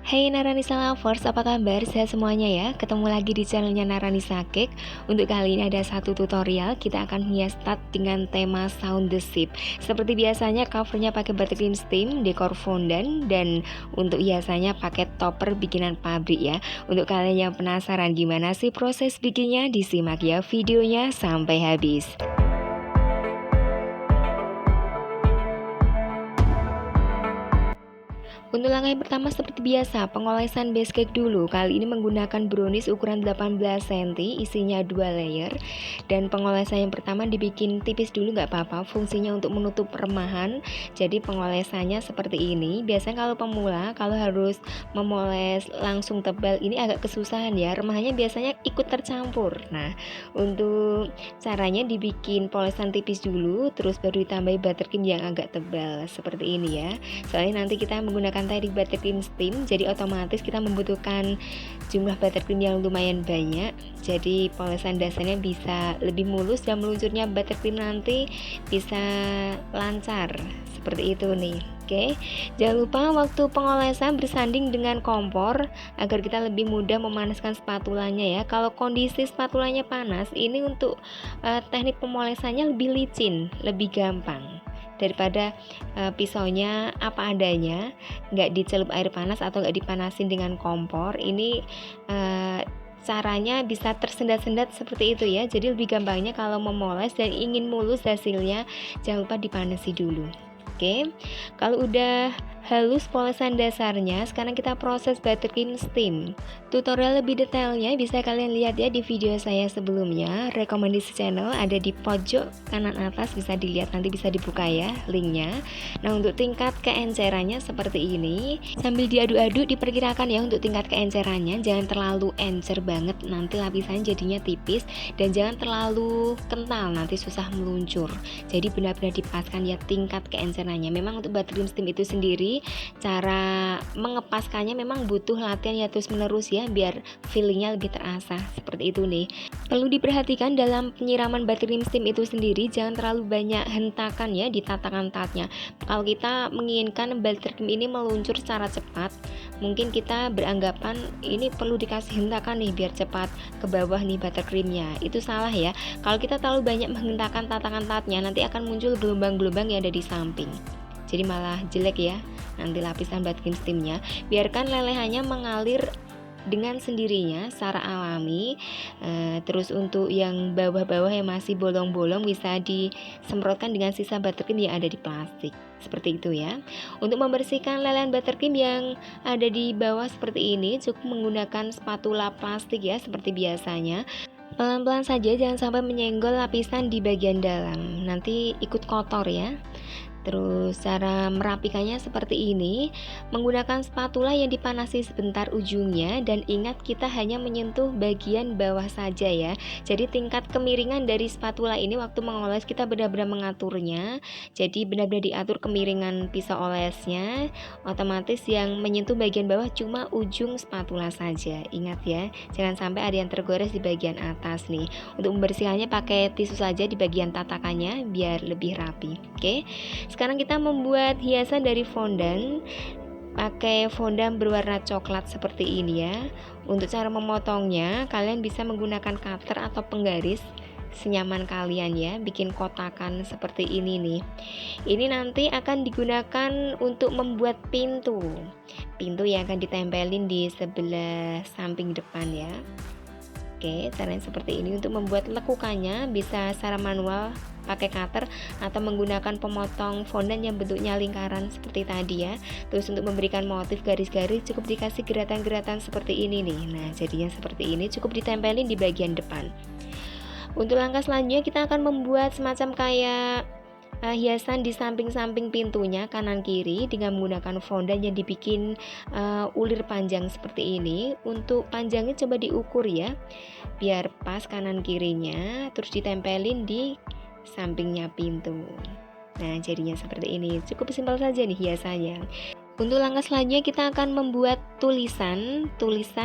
Hey Naranisa Lovers, apa kabar? Sehat semuanya ya? Ketemu lagi di channelnya Naranisa Cake. Untuk kali ini ada satu tutorial. Kita akan hias tat dengan tema Sound the Ship. Seperti biasanya covernya pakai buttercream steam, dekor fondant, dan untuk hiasannya pakai topper bikinan pabrik ya. Untuk kalian yang penasaran gimana sih proses bikinnya, disimak ya videonya sampai habis. Untuk langkah yang pertama seperti biasa, pengolesan base cake dulu. Kali ini menggunakan brownies ukuran 18 cm, isinya 2 layer. Dan pengolesan yang pertama dibikin tipis dulu nggak apa-apa, fungsinya untuk menutup remahan. Jadi pengolesannya seperti ini. Biasanya kalau pemula, kalau harus memoles langsung tebal, ini agak kesusahan ya. Remahannya biasanya ikut tercampur. Nah, untuk caranya dibikin polesan tipis dulu, terus baru ditambahi buttercream yang agak tebal seperti ini ya. Soalnya nanti kita menggunakan teknik buttercream steam, jadi otomatis kita membutuhkan jumlah buttercream yang lumayan banyak. Jadi polesan dasarnya bisa lebih mulus dan meluncurnya buttercream nanti bisa lancar seperti itu nih. Oke, jangan lupa waktu pengolesan bersanding dengan kompor agar kita lebih mudah memanaskan spatulanya ya. Kalau kondisi spatulanya panas, ini untuk teknik pemolesannya lebih licin, lebih gampang daripada pisaunya apa adanya, nggak dicelup air panas atau nggak dipanasin dengan kompor. Ini caranya bisa tersendat-sendat seperti itu ya. Jadi lebih gampangnya kalau memoles dan ingin mulus hasilnya, jangan lupa dipanasi dulu. Oke, kalau udah halus polesan dasarnya, sekarang kita proses buttercream steam. Tutorial lebih detailnya bisa kalian lihat ya di video saya sebelumnya. Rekomendasi channel ada di pojok kanan atas, bisa dilihat, nanti bisa dibuka ya linknya. Nah, untuk tingkat keencerannya seperti ini. Sambil diaduk-aduk diperkirakan ya untuk tingkat keencerannya, jangan terlalu encer banget, nanti lapisannya jadinya tipis, dan jangan terlalu kental, nanti susah meluncur. Jadi benar-benar dipaskan ya tingkat keencerannya. Memang untuk buttercream steam itu sendiri, cara mengepaskannya memang butuh latihan ya terus menerus ya, biar feelingnya lebih terasa seperti itu nih. Perlu diperhatikan dalam penyiraman buttercream steam itu sendiri, jangan terlalu banyak hentakan ya di tatakan tatnya. Kalau kita menginginkan buttercream ini meluncur secara cepat, mungkin kita beranggapan ini perlu dikasih hentakan nih biar cepat ke bawah nih buttercreamnya. Itu salah ya. Kalau kita terlalu banyak menghentakkan tatakan tatnya, nanti akan muncul gelombang-gelombang yang ada di samping, jadi malah jelek ya nanti lapisan buttercream steamnya. Biarkan lelehannya mengalir dengan sendirinya secara alami. Terus untuk yang bawah-bawah yang masih bolong-bolong bisa disemprotkan dengan sisa buttercream yang ada di plastik seperti itu ya. Untuk membersihkan lelehan buttercream yang ada di bawah seperti ini, cukup menggunakan spatula plastik ya seperti biasanya. Pelan-pelan saja, jangan sampai menyenggol lapisan di bagian dalam, nanti ikut kotor ya. Terus cara merapikannya seperti ini, menggunakan spatula yang dipanasi sebentar ujungnya, dan ingat kita hanya menyentuh bagian bawah saja ya. Jadi tingkat kemiringan dari spatula ini waktu mengoles kita benar-benar mengaturnya. Jadi benar-benar diatur kemiringan pisau olesnya, otomatis yang menyentuh bagian bawah cuma ujung spatula saja. Ingat ya, jangan sampai ada yang tergores di bagian atas nih. Untuk membersihkannya pakai tisu saja di bagian tatakannya biar lebih rapi. Oke. Sekarang kita membuat hiasan dari fondant. Pakai fondant berwarna coklat seperti ini ya. Untuk cara memotongnya, kalian bisa menggunakan cutter atau penggaris senyaman kalian ya. Bikin kotakan seperti ini nih. Ini nanti akan digunakan untuk membuat pintu yang akan ditempelin di sebelah samping depan ya. Oke, caranya seperti ini. Untuk membuat lekukannya bisa secara manual pakai cutter atau menggunakan pemotong fondant yang bentuknya lingkaran seperti tadi ya. Terus untuk memberikan motif garis-garis cukup dikasih geratan-geratan seperti ini nih. Nah, jadinya seperti ini, cukup ditempelin di bagian depan. Untuk langkah selanjutnya kita akan membuat semacam kayak hiasan di samping-samping pintunya kanan kiri dengan menggunakan fondant yang dibikin ulir panjang seperti ini. Untuk panjangnya coba diukur ya biar pas kanan kirinya, terus ditempelin di sampingnya pintu. Nah, jadinya seperti ini. Cukup simpel saja nih hiasannya. Untuk langkah selanjutnya kita akan membuat tulisan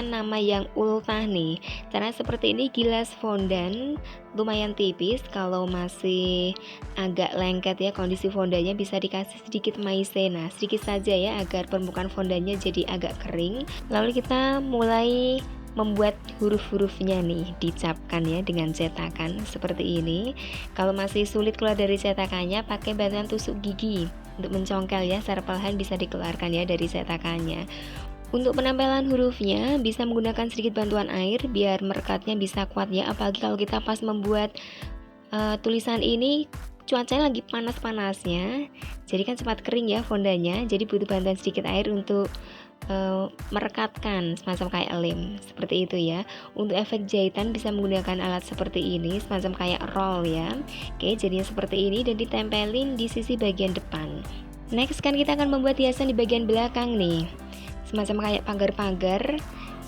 nama yang ultah nih. Cara seperti ini, gilas fondan lumayan tipis, kalau masih agak lengket ya kondisi fondannya bisa dikasih sedikit maizena, sedikit saja ya agar permukaan fondannya jadi agak kering. Lalu kita mulai membuat huruf-hurufnya nih, dicapkan ya dengan cetakan seperti ini. Kalau masih sulit keluar dari cetakannya, pakai bantuan tusuk gigi untuk mencongkel ya, secara perlahan bisa dikeluarkan ya dari cetakannya. Untuk penempelan hurufnya bisa menggunakan sedikit bantuan air biar merekatnya bisa kuat ya, apalagi kalau kita pas membuat tulisan ini cuacanya lagi panas-panasnya, jadi kan cepat kering ya fondanya, jadi butuh bantuan sedikit air untuk merekatkan semacam kayak lem seperti itu ya. Untuk efek jahitan bisa menggunakan alat seperti ini, semacam kayak roll ya. Oke, jadinya seperti ini dan ditempelin di sisi bagian depan. Next kan kita akan membuat hiasan di bagian belakang nih, semacam kayak pagar-pagar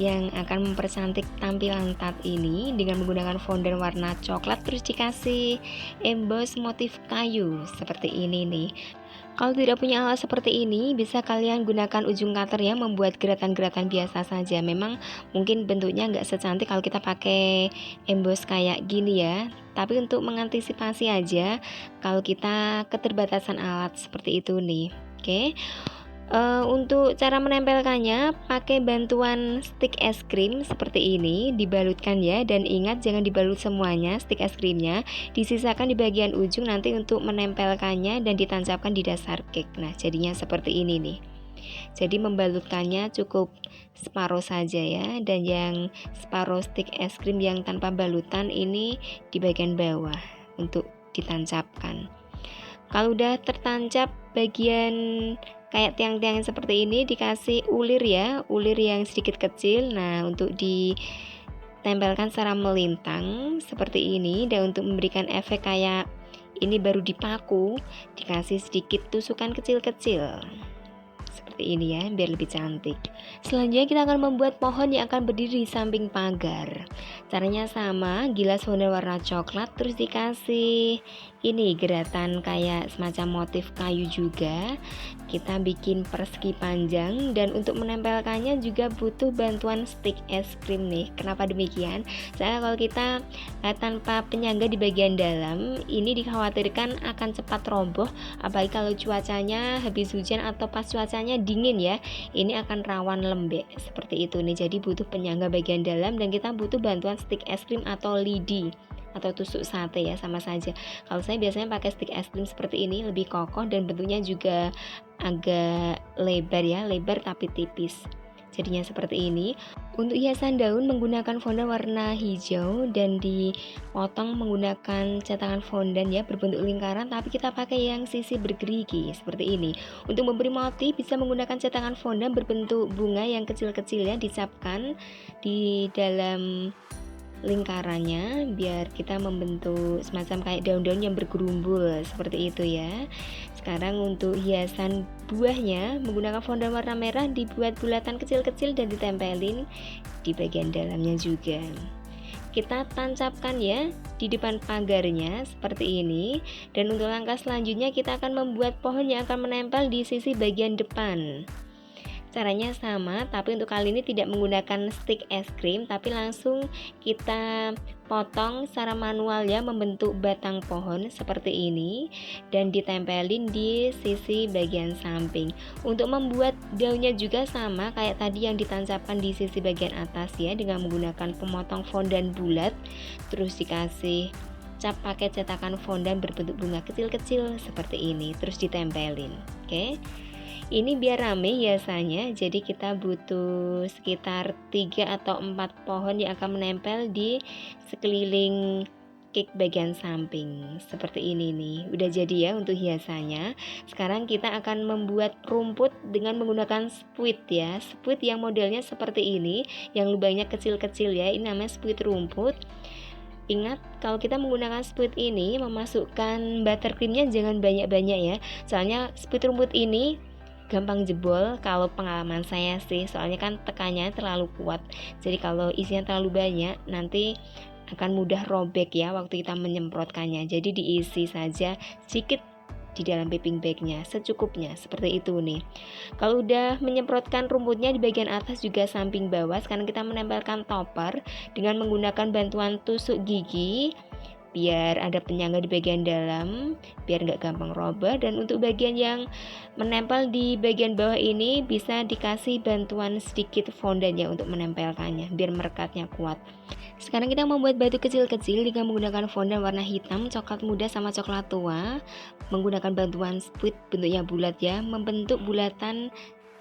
yang akan mempercantik tampilan tat ini dengan menggunakan fondan warna coklat, terus dikasih emboss motif kayu seperti ini nih. Kalau tidak punya alat seperti ini, bisa kalian gunakan ujung cutter ya, membuat gerakan-gerakan biasa saja. Memang mungkin bentuknya nggak secantik kalau kita pakai emboss kayak gini ya, tapi untuk mengantisipasi aja kalau kita keterbatasan alat seperti itu nih. Oke. Untuk cara menempelkannya pakai bantuan stick es krim seperti ini, dibalutkan ya, dan ingat jangan dibalut semuanya stick es krimnya, disisakan di bagian ujung nanti untuk menempelkannya dan ditancapkan di dasar cake. Nah jadinya seperti ini nih, jadi membalutkannya cukup separuh saja ya, dan yang separuh stick es krim yang tanpa balutan ini di bagian bawah untuk ditancapkan. Kalau udah tertancap bagian kayak tiang-tiang seperti ini, dikasih ulir ya, ulir yang sedikit kecil. Nah untuk ditempelkan secara melintang seperti ini, dan untuk memberikan efek kayak ini baru dipaku, dikasih sedikit tusukan kecil-kecil seperti ini ya, biar lebih cantik. Selanjutnya kita akan membuat pohon yang akan berdiri di samping pagar. Caranya sama, gilas fondan warna coklat, terus dikasih ini geratan kayak semacam motif kayu juga. Kita bikin persegi panjang, dan untuk menempelkannya juga butuh bantuan stick es krim nih. Kenapa demikian? Soalnya kalau kita tanpa penyangga di bagian dalam, ini dikhawatirkan akan cepat roboh, apalagi kalau cuacanya habis hujan atau pas cuacanya dingin ya, ini akan rawan lembek seperti itu nih. Jadi butuh penyangga bagian dalam, dan kita butuh bantuan stick es krim atau lidi atau tusuk sate ya, sama saja. Kalau saya biasanya pakai stick es krim seperti ini, lebih kokoh dan bentuknya juga agak lebar ya, lebar tapi tipis. Jadinya seperti ini. Untuk hiasan daun menggunakan fondan warna hijau dan dipotong menggunakan cetakan fondan ya, berbentuk lingkaran, tapi kita pakai yang sisi bergerigi seperti ini. Untuk memberi motif bisa menggunakan cetakan fondan berbentuk bunga yang kecil-kecil ya, dicapkan di dalam lingkarannya biar kita membentuk semacam kayak daun-daun yang bergerumbul seperti itu ya. Sekarang untuk hiasan buahnya menggunakan fondan warna merah, dibuat bulatan kecil-kecil dan ditempelin di bagian dalamnya juga. Kita tancapkan ya di depan pagarnya seperti ini. Dan untuk langkah selanjutnya kita akan membuat pohon yang akan menempel di sisi bagian depan. Caranya sama, tapi untuk kali ini tidak menggunakan stick es krim, tapi langsung kita potong secara manual ya, membentuk batang pohon seperti ini dan ditempelin di sisi bagian samping. Untuk membuat daunnya juga sama kayak tadi yang ditancapkan di sisi bagian atas ya, dengan menggunakan pemotong fondan bulat, terus dikasih cap pakai cetakan fondan berbentuk bunga kecil-kecil seperti ini, terus ditempelin. Oke. Ini biar rame hiasannya, jadi kita butuh sekitar 3 atau 4 pohon yang akan menempel di sekeliling cake bagian samping. Seperti ini nih, udah jadi ya untuk hiasannya. Sekarang kita akan membuat rumput dengan menggunakan spuit ya. Spuit yang modelnya seperti ini, yang lubangnya kecil-kecil ya, ini namanya spuit rumput. Ingat, kalau kita menggunakan spuit ini, memasukkan buttercreamnya jangan banyak-banyak ya, soalnya spuit rumput ini gampang jebol kalau pengalaman saya sih, soalnya kan tekannya terlalu kuat. Jadi kalau isinya terlalu banyak nanti akan mudah robek ya waktu kita menyemprotkannya. Jadi diisi saja sedikit di dalam piping bagnya secukupnya seperti itu nih. Kalau udah menyemprotkan rumputnya di bagian atas juga samping bawah, sekarang kita menempelkan topper dengan menggunakan bantuan tusuk gigi biar ada penyangga di bagian dalam, biar nggak gampang robek. Dan untuk bagian yang menempel di bagian bawah ini bisa dikasih bantuan sedikit fondant ya untuk menempelkannya biar merekatnya kuat. Sekarang kita membuat batu kecil-kecil dengan menggunakan fondant warna hitam, coklat muda sama coklat tua, menggunakan bantuan squid bentuknya bulat ya, membentuk bulatan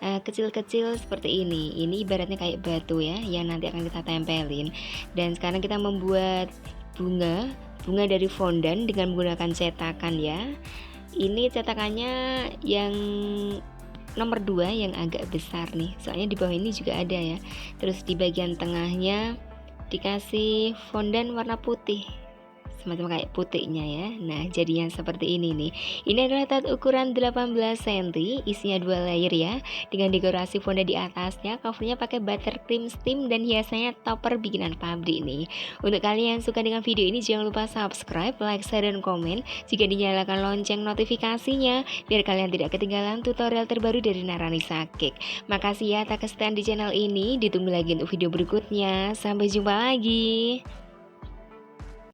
kecil-kecil seperti ini. Ini ibaratnya kayak batu ya yang nanti akan kita tempelin. Dan sekarang kita membuat bunga dari fondant dengan menggunakan cetakan ya. Ini cetakannya yang nomor 2 yang agak besar nih, soalnya di bawah ini juga ada ya. Terus di bagian tengahnya dikasih fondant warna putih, semacam kayak putihnya ya. Nah jadinya seperti ini nih. Ini adalah tat ukuran 18 cm, isinya 2 layer ya, dengan dekorasi fondant di atasnya. Covernya pakai buttercream steam dan hiasannya topper bikinan pabrik nih. Untuk kalian yang suka dengan video ini jangan lupa subscribe, like, share, dan komen. Jika dinyalakan lonceng notifikasinya biar kalian tidak ketinggalan tutorial terbaru dari Narayanisa Cake. Makasih ya atas kesekian di channel ini. Ditunggu lagi untuk video berikutnya. Sampai jumpa lagi.